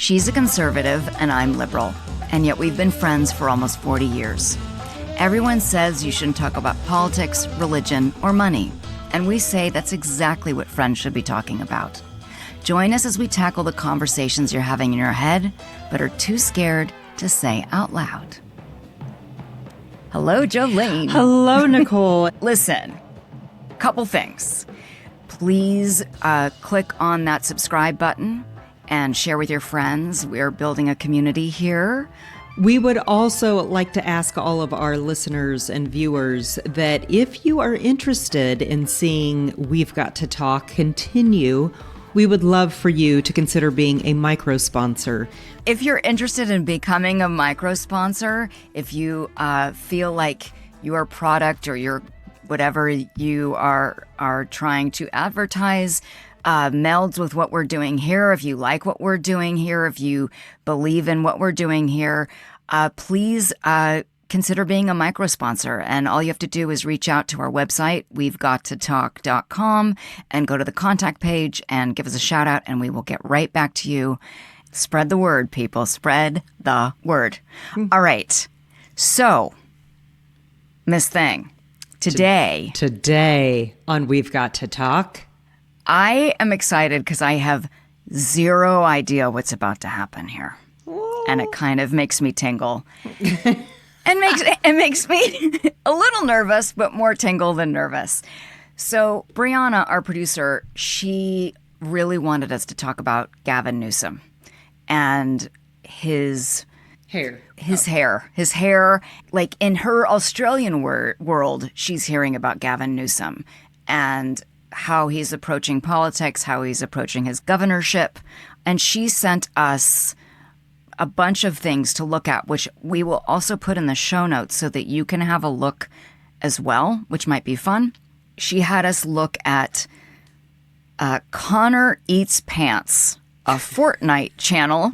She's a conservative and I'm liberal, and yet we've been friends for almost 40 years. Everyone says you shouldn't talk about politics, religion, or money, and we say that's exactly what friends should be talking about. Join us as we tackle the conversations you're having in your head, but are too scared to say out loud. Hello, Jolene. Hello, Nicole. Listen, couple things. Please click on that subscribe button and share with your friends. We're building a community here. We would also like to ask all of our listeners and viewers that if you are interested in seeing We've Got to Talk continue, we would love for you to consider being a micro-sponsor. If you're interested in becoming a micro-sponsor, if you feel like your product or your whatever you are trying to advertise melds with what we're doing here, if you like what we're doing here, if you believe in what we're doing here, please consider being a micro-sponsor. And all you have to do is reach out to our website, we'vegottotalk.com, and go to the contact page and give us a shout out, and we will get right back to you. Spread the word, people. Spread the word. All right. So, Miss Thing, today on We've Got to Talk, I am excited because I have zero idea what's about to happen here. Whoa. And it kind of makes me tingle. And it makes me a little nervous, but more tingle than nervous. So Brianna, our producer, she really wanted us to talk about Gavin Newsom and his hair. His hair. Like in her Australian world, she's hearing about Gavin Newsom and how he's approaching politics, how he's approaching his governorship. And she sent us a bunch of things to look at, which we will also put in the show notes so that you can have a look as well, which might be fun. She had us look at Connor Eats Pants, a Fortnite channel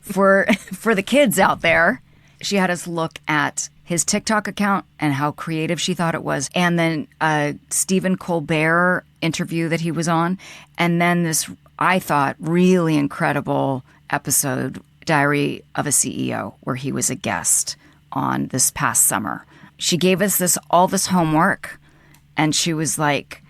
for the kids out there. She had us look at his TikTok account and how creative she thought it was. And then a Stephen Colbert interview that he was on. And then this, I thought, really incredible episode, Diary of a CEO, where he was a guest on this past summer. She gave us all this homework, and she was like,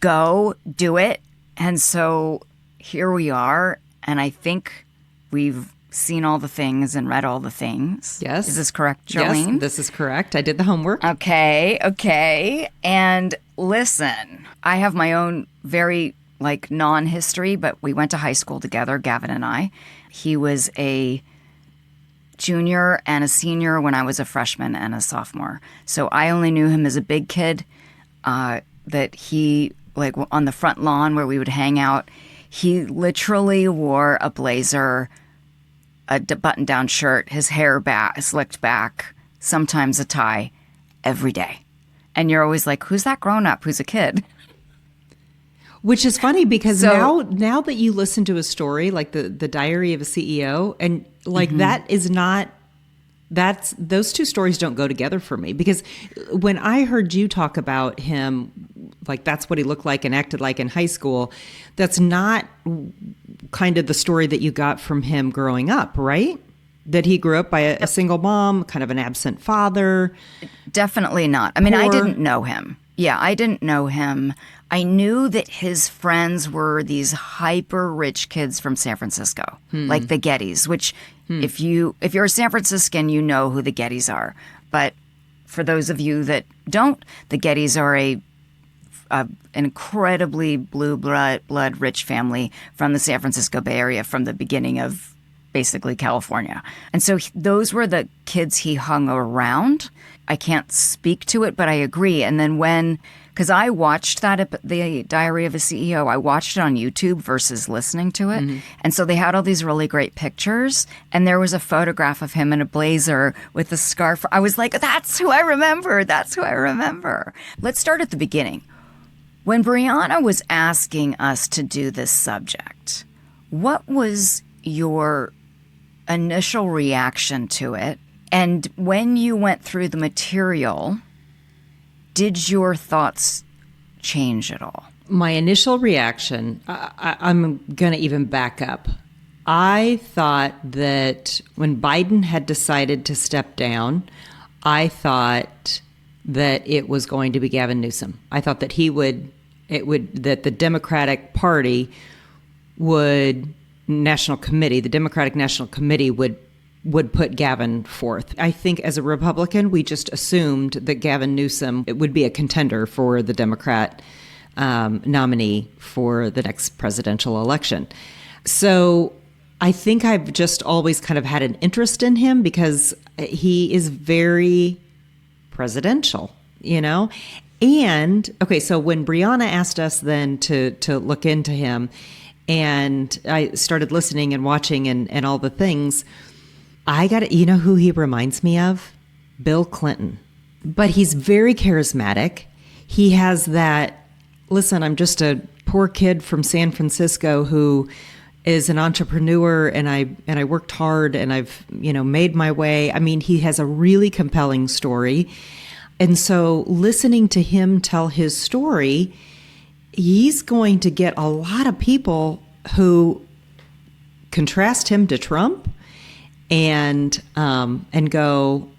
go do it. And so here we are. And I think we've seen all the things and read all the things. Yes. Is this correct, Jolene? Yes, this is correct. I did the homework. Okay. And listen, I have my own very non-history, but we went to high school together, Gavin and I. He was a junior and a senior when I was a freshman and a sophomore. So I only knew him as a big kid, that he, on the front lawn where we would hang out, he literally wore a blazer, a button-down shirt, his hair slicked back, sometimes a tie, every day. And you're always like, who's that grown-up? Who's a kid? Which is funny because now that you listen to a story like the Diary of a CEO, and that is not, those two stories don't go together for me, because when I heard you talk about him, that's what he looked like and acted like in high school, that's not kind of the story that you got from him growing up, right? That he grew up by a single mom, kind of an absent father. Definitely not. I mean, I didn't know him. Yeah, I didn't know him. I knew that his friends were these hyper rich kids from San Francisco, like the Gettys, which if you're a San Franciscan, you know who the Gettys are. But for those of you that don't, the Gettys are an incredibly blue blood rich family from the San Francisco Bay Area from the beginning of basically California. And so those were the kids he hung around. I can't speak to it, but I agree. And then because I watched the Diary of a CEO, I watched it on YouTube versus listening to it. Mm-hmm. And so they had all these really great pictures. And there was a photograph of him in a blazer with a scarf. I was like, that's who I remember. That's who I remember. Let's start at the beginning. When Brianna was asking us to do this subject, what was your initial reaction to it? And when you went through the material, did your thoughts change at all? My initial reaction, I'm going to even back up. I thought that when Biden had decided to step down, I thought that it was going to be Gavin Newsom. I thought that that the Democratic Party the Democratic National Committee would put Gavin forth. I think as a Republican, we just assumed that Gavin Newsom would be a contender for the Democrat nominee for the next presidential election. So I think I've just always kind of had an interest in him because he is very presidential, And, okay, so when Brianna asked us then to look into him, and I started listening and watching and all the things, I got to, who he reminds me of? Bill Clinton. But he's very charismatic. He has that, listen, I'm just a poor kid from San Francisco who is an entrepreneur, and I worked hard, and I've, made my way. I mean, he has a really compelling story. And so listening to him tell his story, he's going to get a lot of people who contrast him to Trump and go,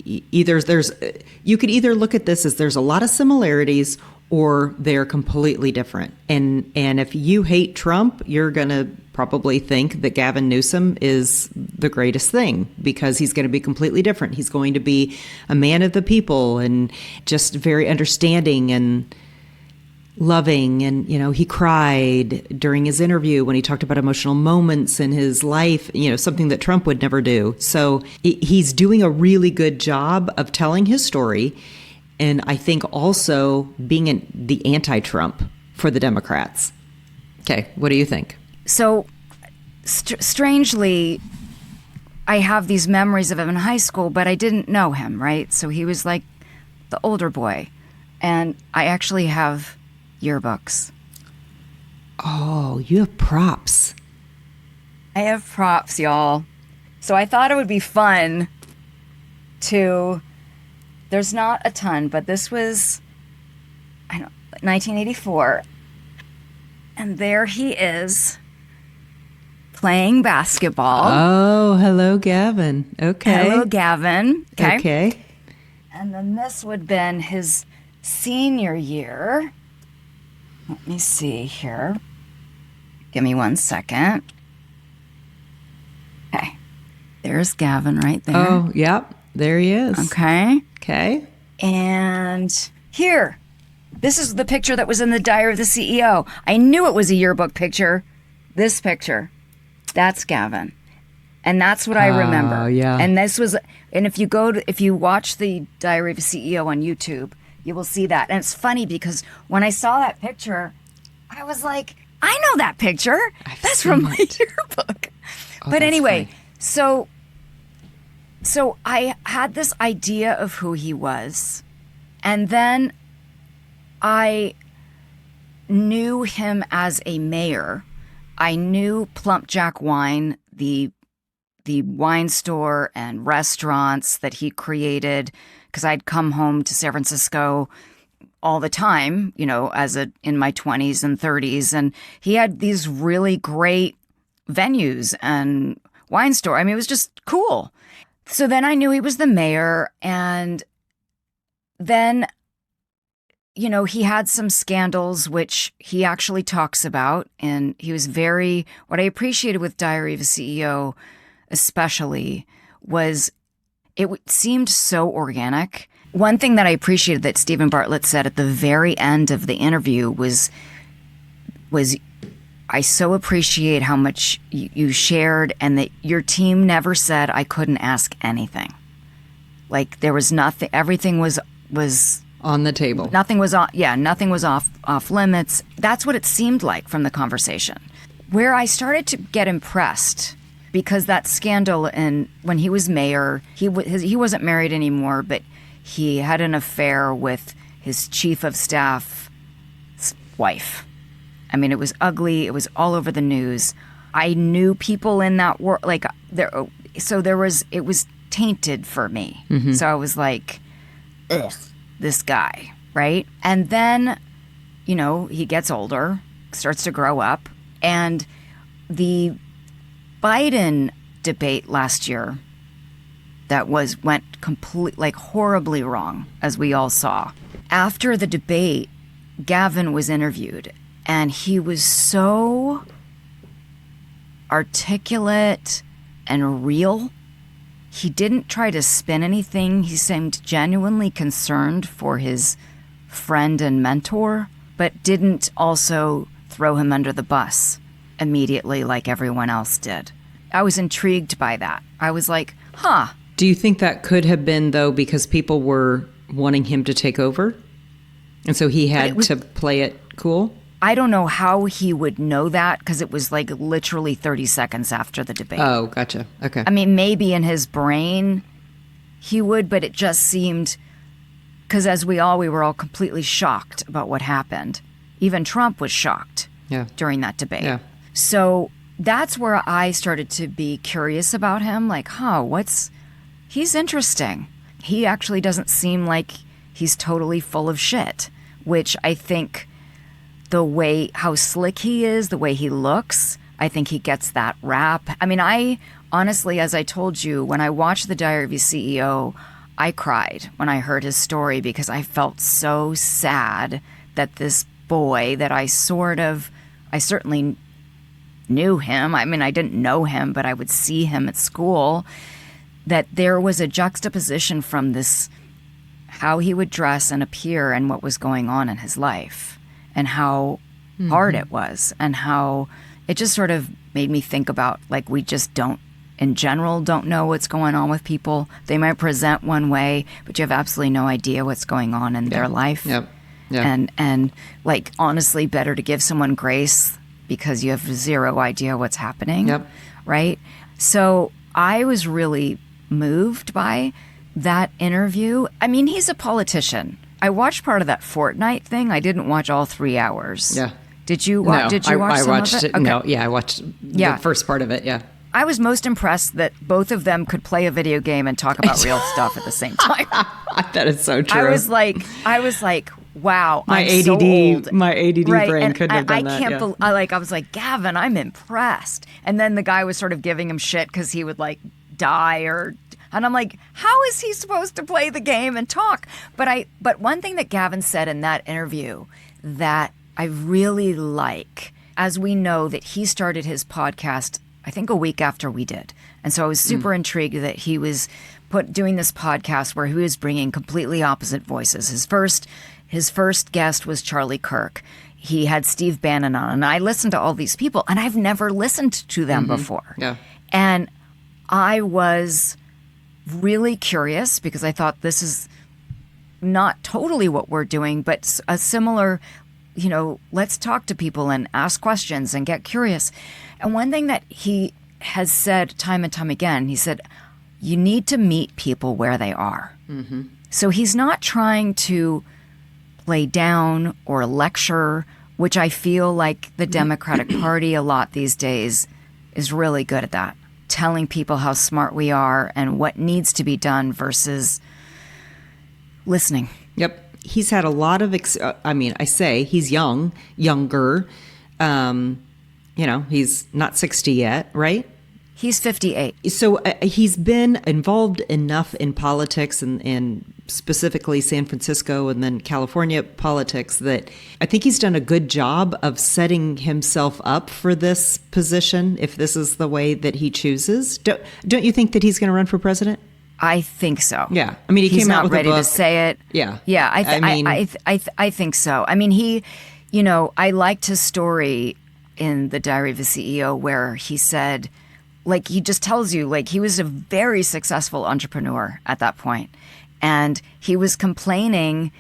you could either look at this as there's a lot of similarities or they're completely different. And if you hate Trump, you're going to probably think that Gavin Newsom is the greatest thing because he's going to be completely different. He's going to be a man of the people and just very understanding and loving. And, he cried during his interview when he talked about emotional moments in his life, something that Trump would never do. So he's doing a really good job of telling his story. And I think also being the anti-Trump for the Democrats. Okay, what do you think? So, strangely, I have these memories of him in high school, but I didn't know him, right? So he was like the older boy. And I actually have yearbooks. Oh, you have props. I have props, y'all. So I thought it would be fun to... There's not a ton, but this was, 1984. And there he is playing basketball. Oh, hello, Gavin. Okay. Hello, Gavin. Okay. And then this would have been his senior year. Let me see here. Give me 1 second. Okay. There's Gavin right there. Oh, yep. There he is. Okay. Okay. And here, this is the picture that was in the Diary of the CEO. I knew it was a yearbook picture. This picture, that's Gavin. And that's what I remember. Oh, yeah. And if you watch the Diary of a CEO on YouTube, you will see that. And it's funny because when I saw that picture, I was like, I know that picture. That's from my yearbook. But anyway, funny. So I had this idea of who he was, and then I knew him as a mayor. I knew Plump Jack Wine, the wine store and restaurants that he created, because I'd come home to San Francisco all the time, in my 20s and 30s, and he had these really great venues and wine store. I mean, it was just cool. So then I knew he was the mayor, and then, he had some scandals, which he actually talks about, and he was what I appreciated with Diary of a CEO especially was it seemed so organic. One thing that I appreciated that Stephen Bartlett said at the very end of the interview was I so appreciate how much you shared, and that your team never said I couldn't ask anything. Like there was nothing, everything was on the table. Nothing was off limits. That's what it seemed like from the conversation. Where I started to get impressed, because that scandal, and when he was mayor, he wasn't married anymore, but he had an affair with his chief of staff's wife. I mean, it was ugly. It was all over the news. I knew people in that world, it was tainted for me. Mm-hmm. So I was like, ugh, this guy, right? And then, he gets older, starts to grow up, and the Biden debate last year that went horribly wrong, as we all saw. After the debate, Gavin was interviewed, and he was so articulate and real. He didn't try to spin anything. He seemed genuinely concerned for his friend and mentor, but didn't also throw him under the bus immediately like everyone else did. I was intrigued by that. I was like, huh. Do you think that could have been, though, because people were wanting him to take over? And so he had to play it cool? I don't know how he would know that, because it was like literally 30 seconds after the debate. Oh, gotcha. Okay. I mean, maybe in his brain he would, but it just seemed, because we were all completely shocked about what happened. Even Trump was shocked during that debate. Yeah. So that's where I started to be curious about him. Like, he's interesting. He actually doesn't seem like he's totally full of shit, which I think the way how slick he is, the way he looks, I think he gets that rap. I mean, I honestly, as I told you, when I watched The Diary of a CEO, I cried when I heard his story, because I felt so sad that this boy that I certainly knew him. I mean, I didn't know him, but I would see him at school, that there was a juxtaposition from this, how he would dress and appear and what was going on in his life, and how hard it was, and how it just sort of made me think about, like, we just don't know what's going on with people. They might present one way, but you have absolutely no idea what's going on in their life. Yep. Yeah. And like, honestly, better to give someone grace because you have zero idea what's happening. Yep. Right? So I was really moved by that interview. I mean, he's a politician. I watched part of that Fortnite thing. I didn't watch all 3 hours. Yeah. Did you watch? No, did you watch I some watched of it? it. Okay. No, yeah, I watched the first part of it. Yeah. I was most impressed that both of them could play a video game and talk about real stuff at the same time. That is so true. I was like, wow, my I'm ADD, so old. my ADD right? brain And couldn't have done that. I can't I was like, Gavin, I'm impressed. And then the guy was sort of giving him shit because he would like die and I'm like, how is he supposed to play the game and talk? But one thing that Gavin said in that interview that I really like, as we know that he started his podcast, I think a week after we did. And so I was super intrigued that he was doing this podcast where he was bringing completely opposite voices. His first guest was Charlie Kirk. He had Steve Bannon on, and I listened to all these people, and I've never listened to them before. Yeah. And I was really curious because I thought this is not totally what we're doing, but a similar, let's talk to people and ask questions and get curious. And one thing that he has said time and time again, he said, you need to meet people where they are. Mm-hmm. So he's not trying to play down or lecture, which I feel like the Democratic Party a lot these days is really good at that. Telling people how smart we are and what needs to be done versus listening. Yep. He's had a lot of, he's younger. He's not 60 yet, right? He's 58. So he's been involved enough in politics and specifically San Francisco and then California politics that I think he's done a good job of setting himself up for this position if this is the way that he chooses. Don't you think that he's going to run for president? I think so. Yeah. I mean, he he's came out with ready a book. To say it. Yeah. Yeah. I think so. I mean, I liked his story in The Diary of a CEO where he said, like, he just tells you, like, he was a very successful entrepreneur at that point. And he was complaining,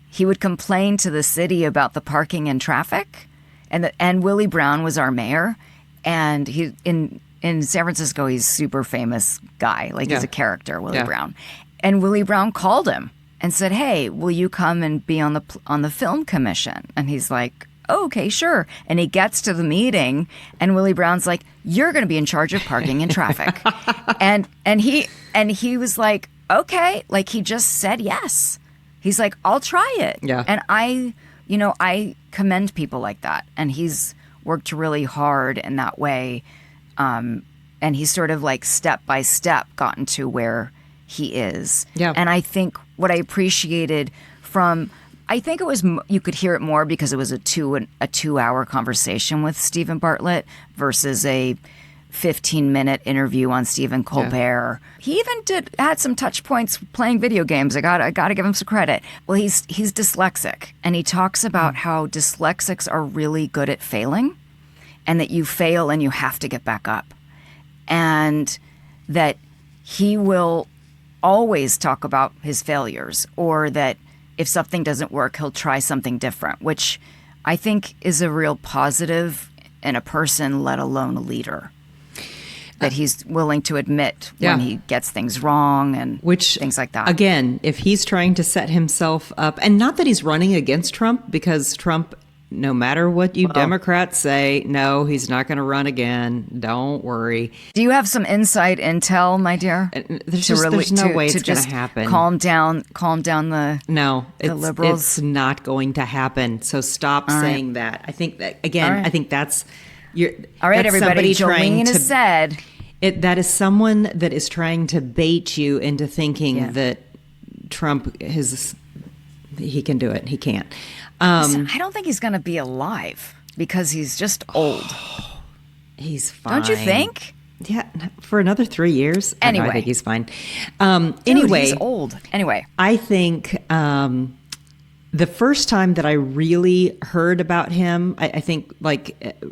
he would complain to the city about the parking and traffic. And Willie Brown was our mayor. And he in San Francisco, he's a super famous guy. Like, he's a character, Willie Brown. And Willie Brown called him and said, hey, will you come and be on the film commission? And he's like, oh, okay, sure. And he gets to the meeting, and Willie Brown's like, you're going to be in charge of parking and traffic. and he was like, okay. Like, he just said yes. He's like, I'll try it. Yeah. And I commend people like that. And he's worked really hard in that way. and he's sort of like step by step gotten to where he is. Yeah. And I think what I appreciated from, I think it was, you could hear it more because it was a 2-hour conversation with Stephen Bartlett versus a 15-minute interview on Stephen Colbert. Yeah. He even had some touch points playing video games. I got to give him some credit. Well, he's dyslexic, and he talks about how dyslexics are really good at failing, and that you fail and you have to get back up, and that he will always talk about his failures, or that if something doesn't work, he'll try something different, which I think is a real positive in a person, let alone a leader. That he's willing to admit when he gets things wrong and things like that. Again, if he's trying to set himself up, and not that he's running against Trump, because Trump, no matter what you Democrats say, no, he's not going to run again. Don't worry. Do you have some inside intel, my dear? There's no way it's going to happen. Calm down the liberals. It's not going to happen. So stop saying that. I think that, again, I think that's... All right, everybody. Jolene has said that is someone that is trying to bait you into thinking that Trump he can do it. He can't. Listen, I don't think he's going to be alive because he's just old. He's fine. Don't you think? Yeah, for another 3 years. Anyway, I think he's fine. Dude, he's old. Anyway, I think. The first time that I really heard about him, I think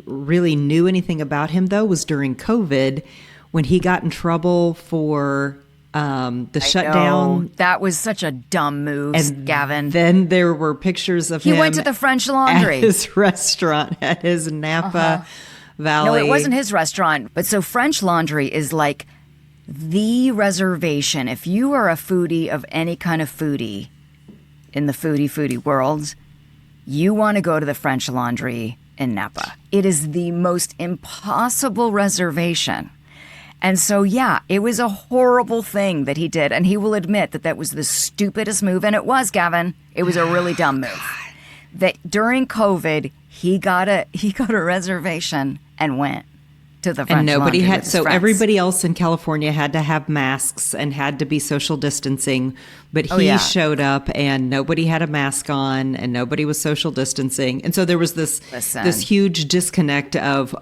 really knew anything about him, though, was during COVID when he got in trouble for the shutdown. Know. That was such a dumb move, Gavin. Then there were pictures of him. He went to the French Laundry. At his restaurant, at his Napa Valley. No, it wasn't his restaurant. But so French Laundry is like the reservation. If you are a foodie of any kind of foodie, in the foodie world, you want to go to the French Laundry in Napa. It is the most impossible reservation. And so, it was a horrible thing that he did. And he will admit that was the stupidest move. And it was, Gavin. It was a really dumb move. That during COVID, he got a reservation and went to the French Laundry with his friends. Everybody else in California had to have masks and had to be social distancing, but he showed up and nobody had a mask on and nobody was social distancing. And so there was this huge disconnect of,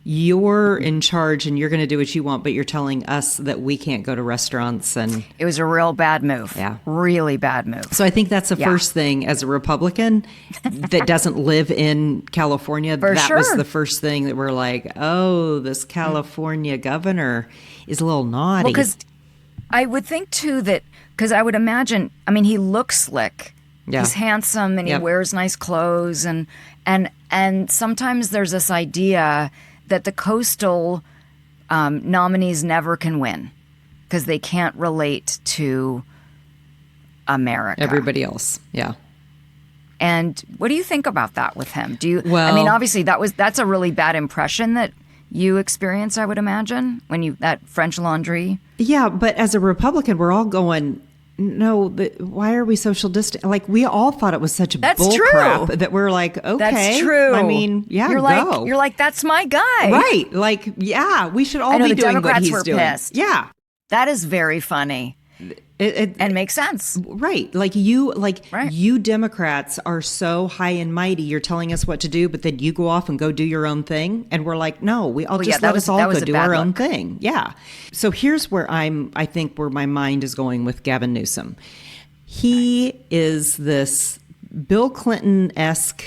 you're in charge and you're going to do what you want, but you're telling us that we can't go to restaurants. And it was a real bad move. Yeah. Really bad move. So I think that's the first thing as a Republican that doesn't live in California. Was the first thing that we're like, this California governor is a little naughty. Well, because I would think too because I would imagine, he looks slick. Yeah. He's handsome and he wears nice clothes. And sometimes there's this idea that the coastal nominees never can win because they can't relate to America. Everybody else, yeah. And what do you think about that with him? Obviously that's a really bad impression that you experience, I would imagine, when that French Laundry. Yeah, but as a Republican, we're all going, no, why are we social distant? Like, we all thought it was such bull crap that we're like, okay. That's true. You're like, that's my guy. Right. Like, we should all be doing what he's doing. Pissed. Yeah. That is very funny. And makes sense. Right. You Democrats are so high and mighty. You're telling us what to do, but then you go off and go do your own thing. And we're like, no, let us all go do our own thing. Yeah. So here's where I think where my mind is going with Gavin Newsom. He is this Bill Clinton-esque,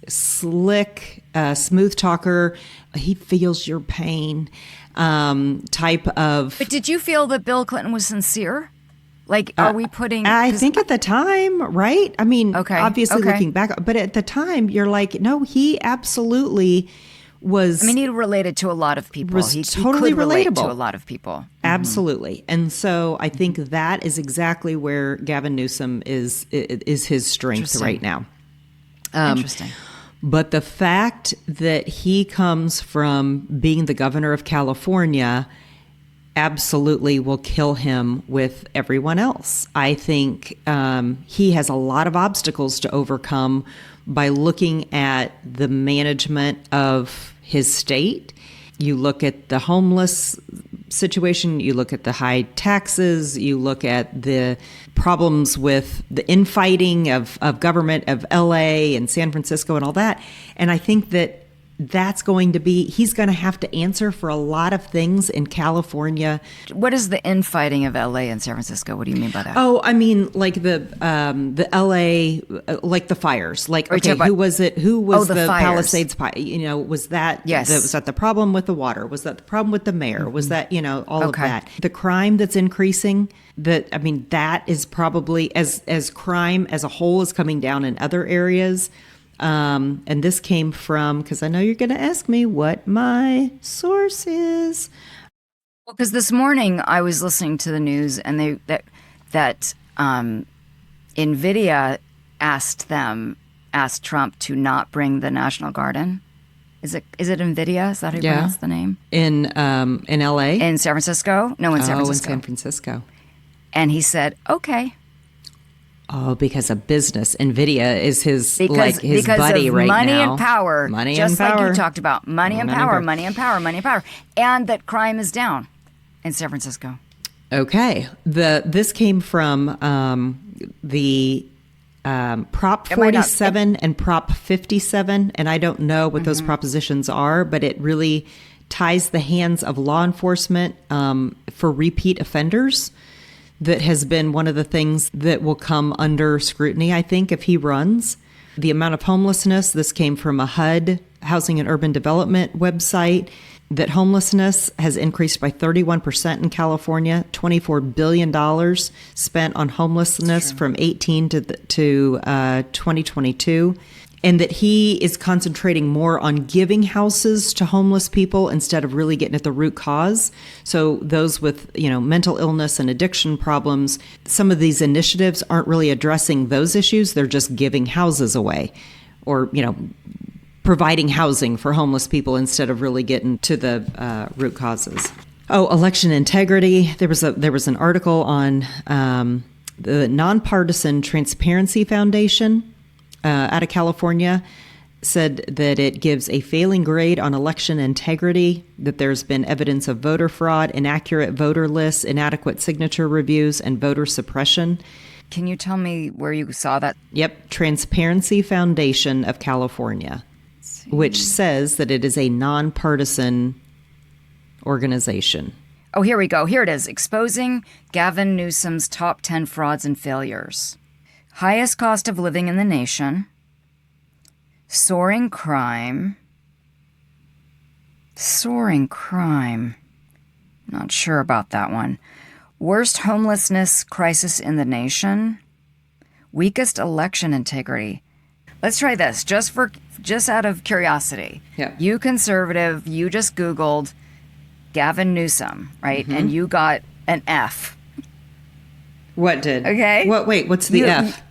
slick, smooth talker. He feels your pain. Type of. But did you feel that Bill Clinton was sincere? Like, are we putting? I think at the time, right? Obviously looking back, but at the time, you're like, no, he absolutely was. He related to a lot of people. He totally could relate relatable to a lot of people. Mm-hmm. Absolutely, and so I think that is exactly where Gavin Newsom is his strength right now. Interesting. But the fact that he comes from being the governor of California absolutely will kill him with everyone else. I think he has a lot of obstacles to overcome by looking at the management of his state You look at the homeless situation, you look at the high taxes, you look at the problems with the infighting of government of LA and San Francisco and all that. And I think that he's going to have to answer for a lot of things in California. What is the infighting of LA and San Francisco? What do you mean by that? Oh, I mean, like the LA, like the fires. Like, okay, who was it? Who was the Palisades? Was that? Yes. Was that the problem with the water? Was that the problem with the mayor? Was that all of that? The crime that's increasing. That is probably as crime as a whole is coming down in other areas. And this came from, because I know you're going to ask me what my source is. Well, because this morning I was listening to the news, and that NVIDIA asked Trump to not bring the National Guard in. Is it NVIDIA? Is that how you pronounce the name? In LA? In San Francisco? No, in San Francisco. In San Francisco. And he said, okay. Oh, because of business. NVIDIA is his buddy of right money now. And power. Money just and power. Like you talked about. Money and power. And that crime is down in San Francisco. Okay. This came from the Prop 47 and Prop 57, and I don't know what those propositions are, but it really ties the hands of law enforcement for repeat offenders. That has been one of the things that will come under scrutiny, I think, if he runs. The amount of homelessness, this came from a HUD, Housing and Urban Development website, that homelessness has increased by 31% in California, $24 billion spent on homelessness from 18 to 2022. And that he is concentrating more on giving houses to homeless people instead of really getting at the root cause. So those with, mental illness and addiction problems, some of these initiatives aren't really addressing those issues. They're just giving houses away or, providing housing for homeless people instead of really getting to the root causes. Oh, election integrity. There was an article on the Nonpartisan Transparency Foundation out of California, said that it gives a failing grade on election integrity, that there's been evidence of voter fraud, inaccurate voter lists, inadequate signature reviews, and voter suppression. Can you tell me where you saw that? Yep, Transparency Foundation of California, which says that it is a nonpartisan organization. Oh, here we go. Here it is. Exposing Gavin Newsom's top 10 frauds and failures. Highest cost of living in the nation, soaring crime, not sure about that one. Worst homelessness crisis in the nation, weakest election integrity. Let's try this, just out of curiosity. Yeah. You conservative, you just Googled Gavin Newsom, right? And you got an F. What did? Okay. What's the F?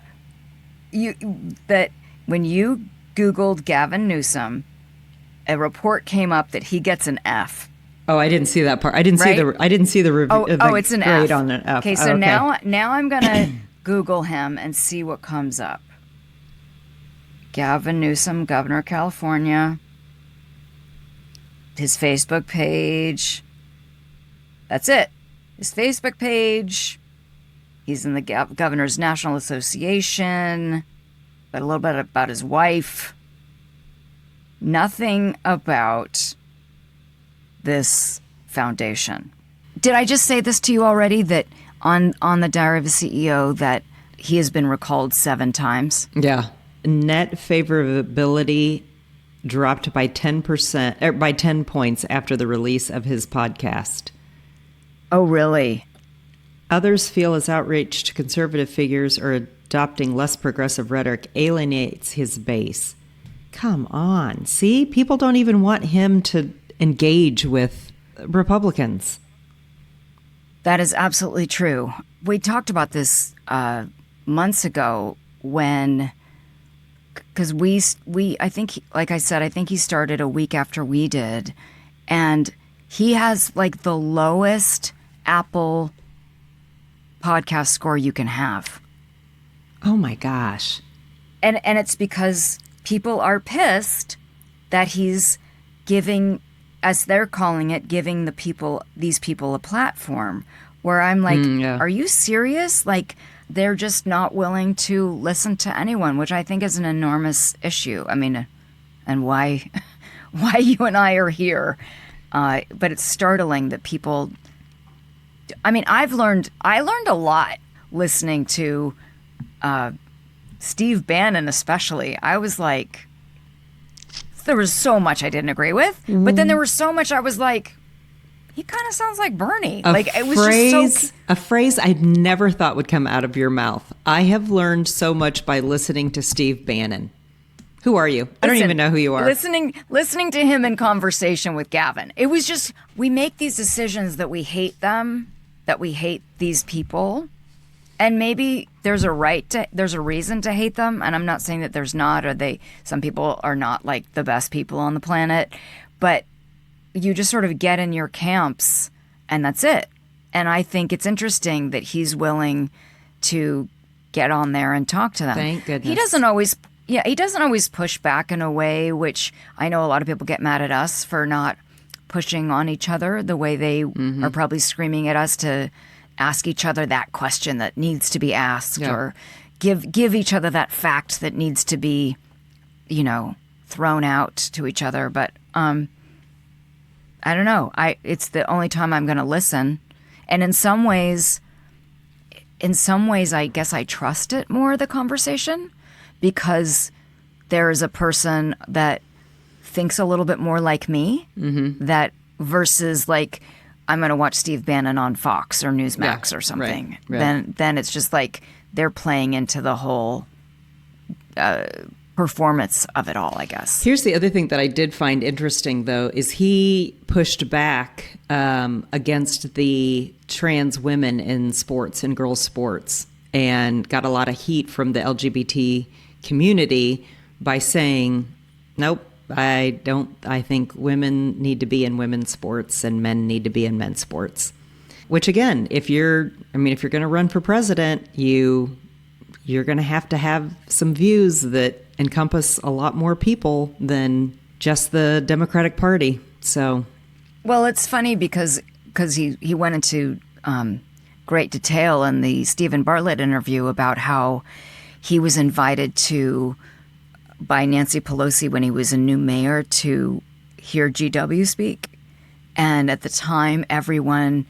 That when you Googled Gavin Newsom, a report came up that he gets an F. Oh, I didn't see that part. I didn't see the review. It's an grade F. on an F. Okay, so now I'm gonna Google him and see what comes up. Gavin Newsom, Governor of California. His Facebook page. That's it. His Facebook page. He's in the Governor's National Association. But a little bit about his wife. Nothing about this foundation. Did I just say this to you already, that on the Diary of a CEO that he has been recalled 7 times? Yeah. Net favorability dropped by 10%, by 10 points after the release of his podcast. Oh, really? Others feel his outreach to conservative figures or adopting less progressive rhetoric alienates his base. Come on. See? People don't even want him to engage with Republicans. That is absolutely true. We talked about this months ago when, because I think, like I said, I think he started a week after we did, and he has like the lowest Apple podcast score you can have. Oh my gosh. And it's because people are pissed that he's giving as they're calling it, giving these people a platform, where I'm like, are you serious? Like, they're just not willing to listen to anyone, which I think is an enormous issue. I mean, and why you and I are here. But it's startling that people, I mean, I learned a lot listening to Steve Bannon especially. I was like, there was so much I didn't agree with, but then there was so much I was like, he kind of sounds like Bernie. It was just so... A phrase I'd never thought would come out of your mouth. I have learned so much by listening to Steve Bannon. Who are you? I don't even know who you are. Listening to him in conversation with Gavin. It was just, we make these decisions that we hate them, that we hate these people. And maybe there's a reason to hate them. And I'm not saying that there's not, some people are not like the best people on the planet, but you just sort of get in your camps and that's it. And I think it's interesting that he's willing to get on there and talk to them. Thank goodness. He doesn't always push back in a way, which I know a lot of people get mad at us for not pushing on each other the way they are probably screaming at us to ask each other that question that needs to be asked, or give each other that fact that needs to be, thrown out to each other. But I don't know. It's the only time I'm going to listen. And in some ways, I guess I trust it more, the conversation, because there is a person that thinks a little bit more like me, that versus like, I'm going to watch Steve Bannon on Fox or Newsmax or something. Right. Then it's just like they're playing into the whole performance of it all, I guess. Here's the other thing that I did find interesting, though, is he pushed back against the trans women in sports, in girls' sports, and got a lot of heat from the LGBT community by saying, nope, I think women need to be in women's sports and men need to be in men's sports. Which again, if you're going to run for president, you're going to have some views that encompass a lot more people than just the Democratic Party. So, well, it's funny because he went into great detail in the Stephen Bartlett interview about how he was invited by Nancy Pelosi when he was a new mayor to hear GW speak. And at the time, everyone,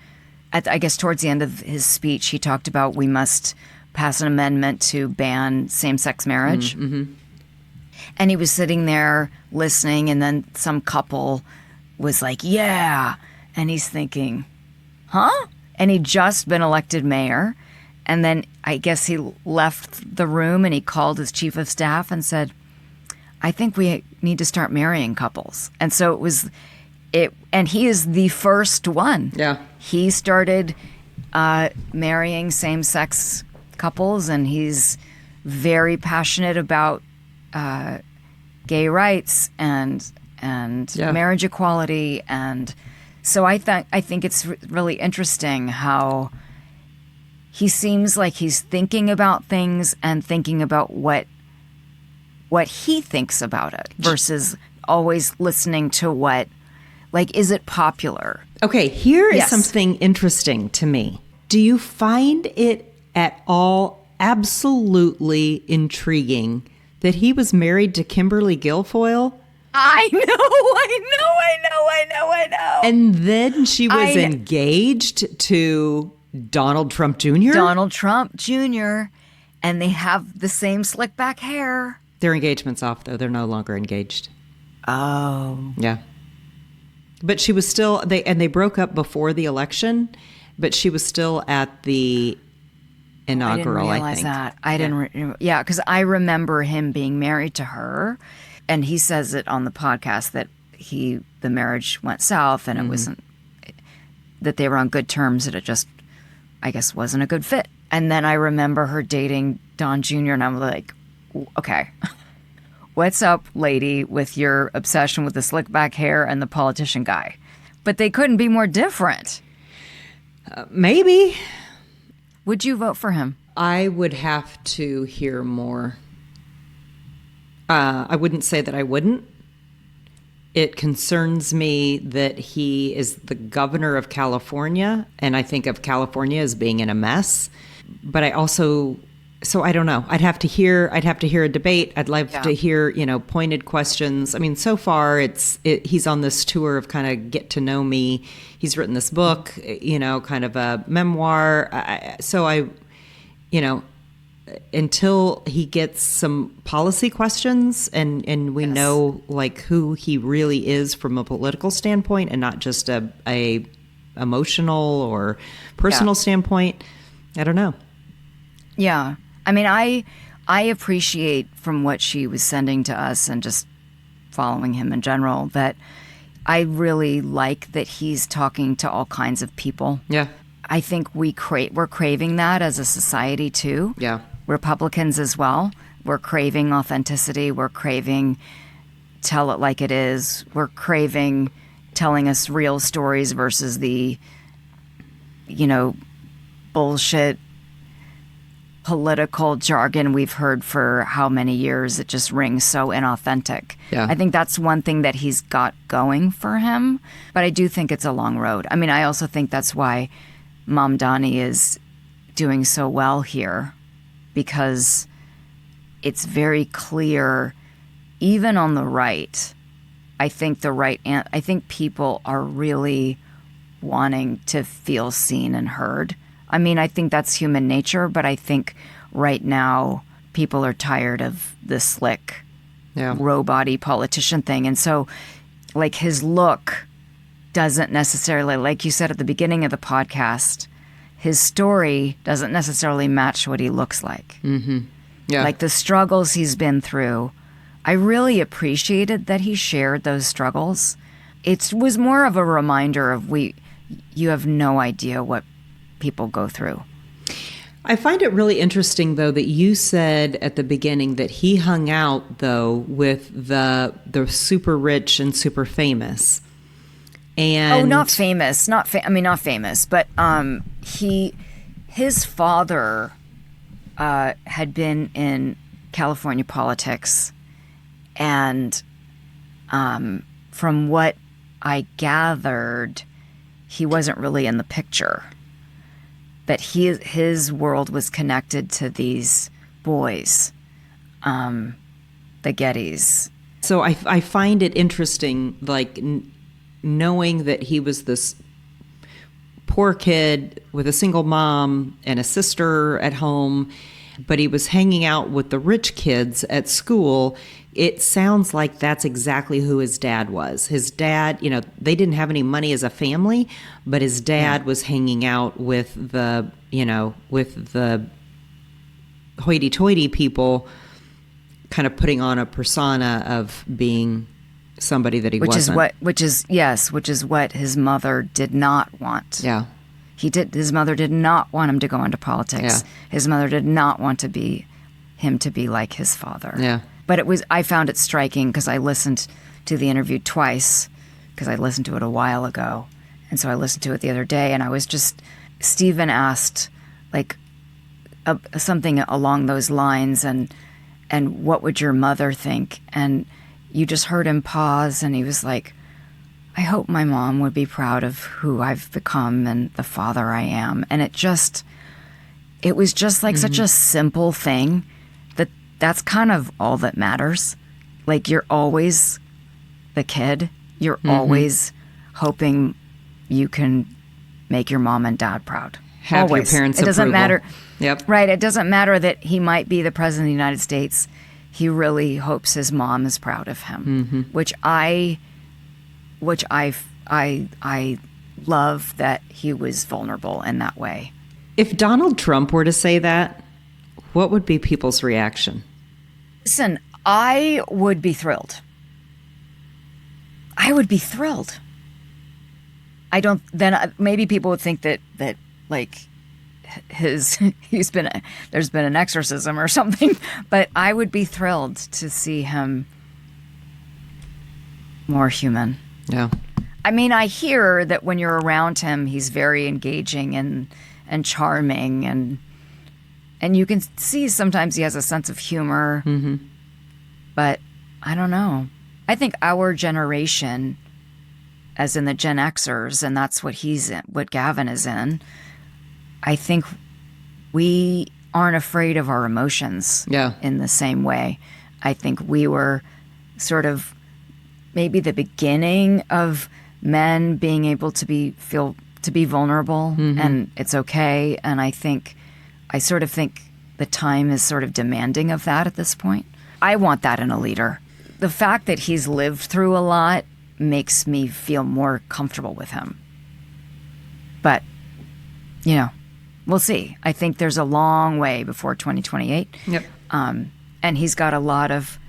I guess towards the end of his speech, he talked about we must pass an amendment to ban same-sex marriage. Mm-hmm. And he was sitting there listening, and then some couple was like, yeah. And he's thinking, huh? And he'd just been elected mayor. And then I guess he left the room and he called his chief of staff and said, I think we need to start marrying couples. And so and he is the first one. Yeah. He started marrying same-sex couples, and he's very passionate about gay rights and marriage equality. And so I think it's really interesting how he seems like he's thinking about things and thinking about what he thinks about it versus always listening to is it popular? Okay, here is something interesting to me. Do you find it at all absolutely intriguing that he was married to Kimberly Guilfoyle? I know. And then she was engaged to Donald Trump Jr.? Donald Trump Jr., and they have the same slick back hair. Their engagement's off, though. They're no longer engaged. Oh. Yeah. But she was still, they broke up before the election, but she was still at the inaugural, I think. I didn't realize that. Because I remember him being married to her, and he says it on the podcast that the marriage went south, and it wasn't, that they were on good terms, that it just, I guess, wasn't a good fit. And then I remember her dating Don Jr., and I'm like, okay, what's up, lady, with your obsession with the slick back hair and the politician guy? But they couldn't be more different. Maybe. Would you vote for him? I would have to hear more. I wouldn't say that I wouldn't, It concerns me that he is the governor of California, and I think of California as being in a mess. But I also, so I don't know. I'd have to hear a debate. I'd love to hear, pointed questions. I mean, so far he's on this tour of kind of get to know me. He's written this book, kind of a memoir. Until he gets some policy questions and we know like who he really is from a political standpoint and not just a emotional or personal standpoint, I don't know. Yeah. I mean, I appreciate from what she was sending to us and just following him in general that I really like that he's talking to all kinds of people. Yeah. I think we're craving that as a society too. Yeah. Republicans as well. We're craving authenticity. We're craving tell it like it is. We're craving telling us real stories versus the, bullshit political jargon we've heard for how many years. It just rings so inauthentic. Yeah. I think that's one thing that he's got going for him, but I do think it's a long road. I mean, I also think that's why Mamdani is doing so well here, because it's very clear, even on the right, I think people are really wanting to feel seen and heard. I mean, I think that's human nature, but I think right now people are tired of the slick, robot-y politician thing. And so, like, his look doesn't necessarily, like you said at the beginning of the podcast, his story doesn't necessarily match what he looks like. Mm-hmm. Yeah. Like the struggles he's been through. I really appreciated that he shared those struggles. It was more of a reminder of you have no idea what people go through. I find it really interesting, though, that you said at the beginning that he hung out, though, with the super rich and super famous. And not famous, not famous, but his father had been in California politics, and from what I gathered, he wasn't really in the picture. That his world was connected to these boys, the Gettys. So I find it interesting, like knowing that he was this poor kid with a single mom and a sister at home, but he was hanging out with the rich kids at school. It sounds like that's exactly who his dad was. His dad, they didn't have any money as a family, but his dad was hanging out with the hoity-toity people, kind of putting on a persona of being somebody that he wasn't. Which is what his mother did not want. Yeah. His mother did not want him to go into politics. Yeah. His mother did not want him to be like his father. Yeah. But I found it striking because I listened to the interview twice, because I listened to it a while ago. And so I listened to it the other day, and I was Stephen asked like something along those lines, and what would your mother think? And you just heard him pause, and he was like, I hope my mom would be proud of who I've become and the father I am. And it was just like such a simple thing that's kind of all that matters. Like, you're always the kid. You're always hoping you can make your mom and dad proud. Have always. Your parents' It doesn't approval. matter. Yep. Right. It doesn't matter that he might be the president of the United States. He really hopes his mom is proud of him, which I love that he was vulnerable in that way. If Donald Trump were to say that, what would be people's reaction? Listen, I would be thrilled. I would be thrilled. Maybe people would think that like there's been an exorcism or something, but I would be thrilled to see him more human. Yeah. I mean, I hear that when you're around him, he's very engaging and charming, and you can see sometimes he has a sense of humor. Mm-hmm. But I don't know. I think our generation, as in the Gen Xers, and that's what he's in, what Gavin is in, I think we aren't afraid of our emotions in the same way. I think we were sort of maybe the beginning of men being able to be vulnerable, and it's okay. And I sort of think the time is sort of demanding of that at this point. I want that in a leader. The fact that he's lived through a lot makes me feel more comfortable with him. But, you know, we'll see. I think there's a long way before 2028. Yep. And he's got a lot of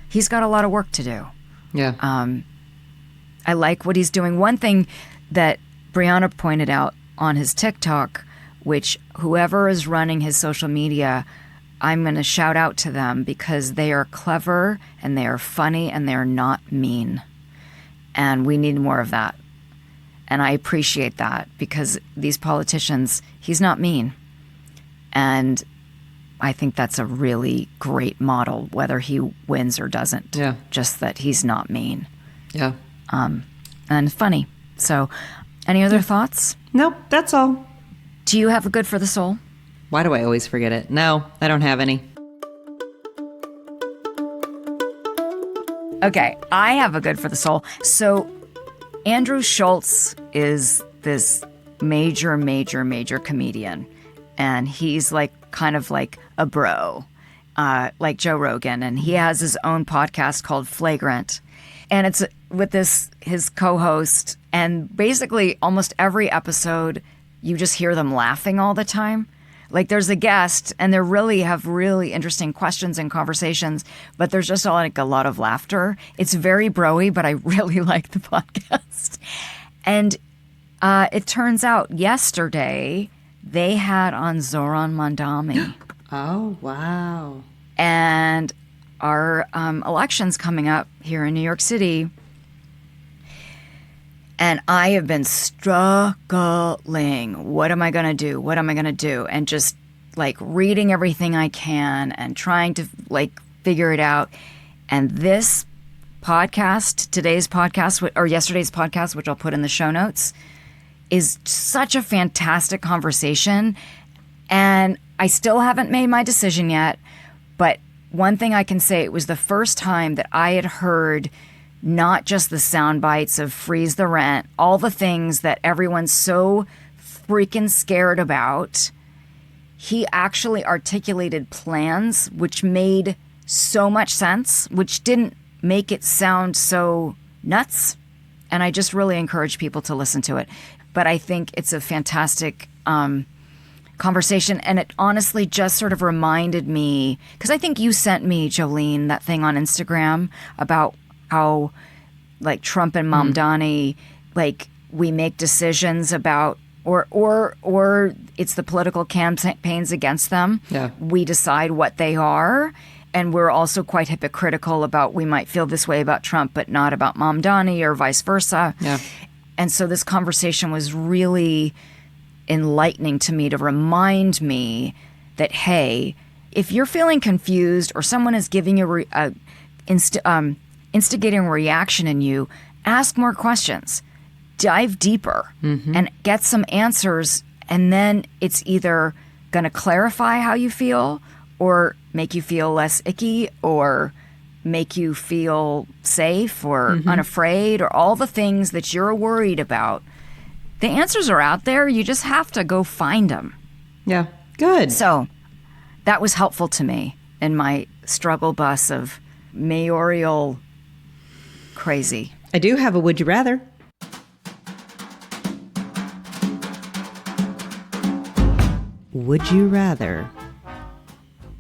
work to do. Yeah. I like what he's doing. One thing that Brianna pointed out on his TikTok, which whoever is running his social media, I'm going to shout out to them because they are clever and they are funny and they're not mean. And we need more of that. And I appreciate that because these politicians, he's not mean. And I think that's a really great model, whether he wins or doesn't. Yeah. Just that he's not mean. Yeah. And funny. So, any other thoughts? Nope, that's all. Do you have a good for the soul? Why do I always forget it? No, I don't have any. Okay, I have a good for the soul. So, Andrew Schultz is this major comedian. And he's kind of like a bro, like Joe Rogan. And he has his own podcast called Flagrant. And it's with his co-host. And basically almost every episode, you just hear them laughing all the time. Like there's a guest and they have really interesting questions and conversations, but there's just a lot of laughter. It's very bro-y, but I really like the podcast. And it turns out yesterday they had on Zoran Mandami. Oh, wow. And our election's coming up here in New York City. And I have been struggling. What am I going to do? What am I going to do? And just reading everything I can and trying to figure it out. And this podcast, today's podcast, or yesterday's podcast, which I'll put in the show notes, is such a fantastic conversation. And I still haven't made my decision yet. But one thing I can say, it was the first time that I had heard not just the sound bites of freeze the rent, all the things that everyone's so freaking scared about. He actually articulated plans which made so much sense, which didn't make it sound so nuts. And I just really encourage people to listen to it. But I think it's a fantastic conversation. And it honestly just sort of reminded me, because I think you sent me, Jolene, that thing on Instagram about how Trump and Mamdani, we make decisions about, or it's the political campaigns against them. Yeah. We decide what they are. And we're also quite hypocritical about, we might feel this way about Trump, but not about Mamdani or vice versa. Yeah. And so this conversation was really enlightening to me to remind me that, hey, if you're feeling confused or someone is giving you instigating a reaction in you, ask more questions, dive deeper, and get some answers. And then it's either going to clarify how you feel or make you feel less icky or make you feel safe or unafraid or all the things that you're worried about. The answers are out there. You just have to go find them. Yeah. Good. So that was helpful to me in my struggle bus of mayoral crazy. I do have a would you rather. Would you rather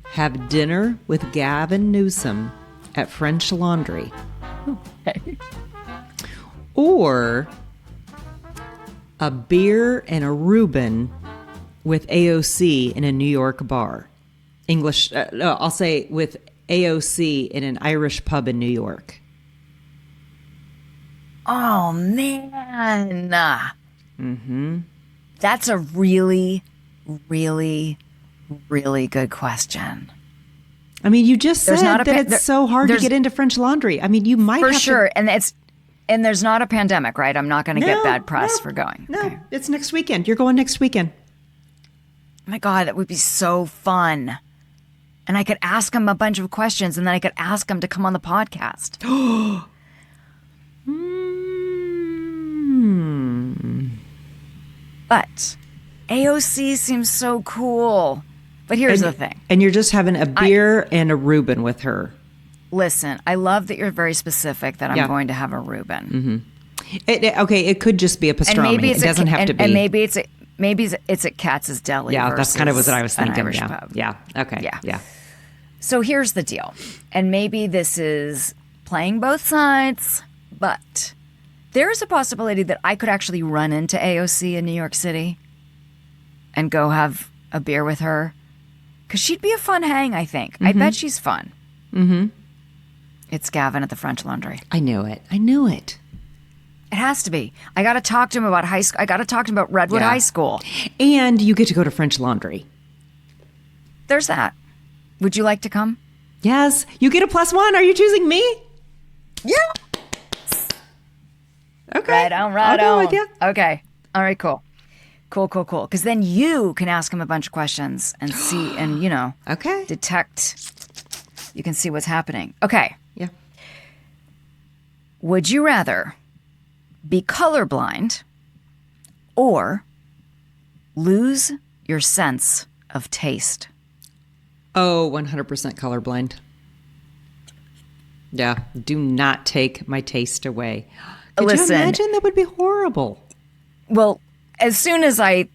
have dinner with Gavin Newsom at French Laundry? Okay. Or a beer and a Reuben with AOC in a New York bar? English, no, I'll say with AOC in an Irish pub in New York. Oh, man. That's a really, really, really good question. I mean, you just said not that it's so hard to get into French Laundry. I mean, you might for have sure, to... and there's not a pandemic, right? I'm not going to get bad press for going. No, okay. It's next weekend. You're going next weekend. Oh my God, that would be so fun. And I could ask him a bunch of questions, and then I could ask him to come on the podcast. But AOC seems so cool. But here's the thing. And you're just having a beer and a Reuben with her. Listen, I love that you're very specific that I'm going to have a Reuben. Mm-hmm. It could just be a pastrami. And maybe it doesn't have to be. And maybe it's at Katz's Deli. Yeah, that's kind of what I was thinking. Irish pub. Yeah. Okay. Yeah. So here's the deal. And maybe this is playing both sides, but there is a possibility that I could actually run into AOC in New York City and go have a beer with her. Because she'd be a fun hang, I think. I bet she's fun. Mm-hmm. It's Gavin at the French Laundry. I knew it. It has to be. I got to talk to him about high school. I got to talk to him about Redwood High School. And you get to go to French Laundry. There's that. Would you like to come? Yes. You get a +1. Are you choosing me? Yeah. Okay. Right on. I'll go with you. Okay. All right, cool. Cool. Because then you can ask him a bunch of questions and see and, okay. detect. You can see what's happening. Okay. Yeah. Would you rather be colorblind or lose your sense of taste? Oh, 100% colorblind. Yeah. Do not take my taste away. Could you imagine? That would be horrible. Well, as soon as I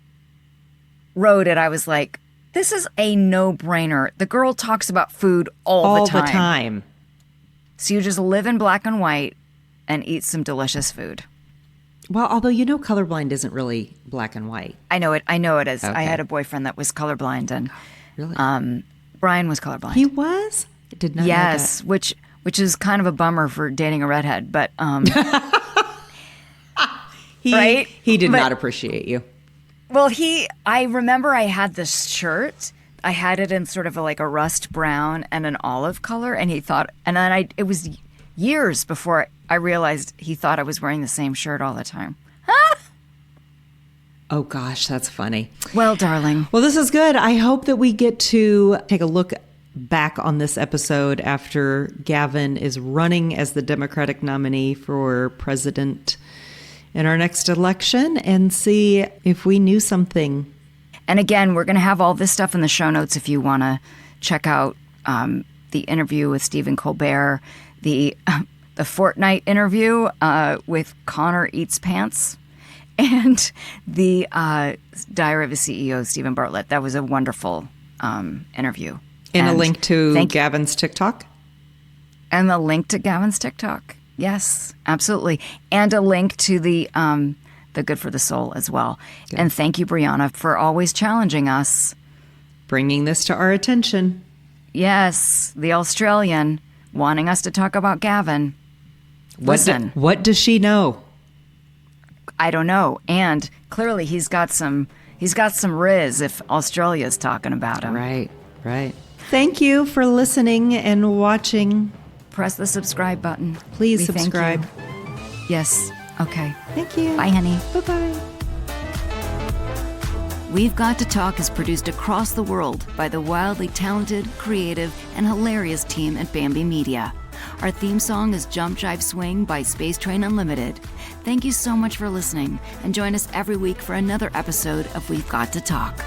wrote it, I was like, this is a no-brainer. The girl talks about food all the time. So you just live in black and white and eat some delicious food. Well, although colorblind isn't really black and white. I know it is. Okay. I had a boyfriend that was colorblind, and really? Brian was colorblind. He was? I did not know that. Which is kind of a bummer for dating a redhead, but he did not appreciate you. Well, I remember I had this shirt. I had it in sort of like a rust brown and an olive color, and he thought, and then it was years before I realized he thought I was wearing the same shirt all the time. Oh gosh, that's funny. Well, darling. Well, this is good. I hope that we get to take a look back on this episode after Gavin is running as the Democratic nominee for president in our next election and see if we knew something. And again, we're going to have all this stuff in the show notes if you want to check out the interview with Stephen Colbert, the Fortnite interview with Connor Eats Pants, and the Diary of a CEO, Stephen Bartlett. That was a wonderful interview. And a link to Gavin's TikTok? And the link to Gavin's TikTok. Yes, absolutely. And a link to the Good for the Soul as well. Good. And thank you, Brianna, for always challenging us. Bringing this to our attention. Yes, the Australian wanting us to talk about Gavin. Listen. What does she know? I don't know. And clearly he's got some riz if Australia's talking about him. Right. Thank you for listening and watching. Press the subscribe button. Please subscribe. Yes. Okay. Thank you. Bye, honey. Bye-bye. We've Got to Talk is produced across the world by the wildly talented, creative, and hilarious team at Bambi Media. Our theme song is Jump Jive Swing by Space Train Unlimited. Thank you so much for listening, and join us every week for another episode of We've Got to Talk.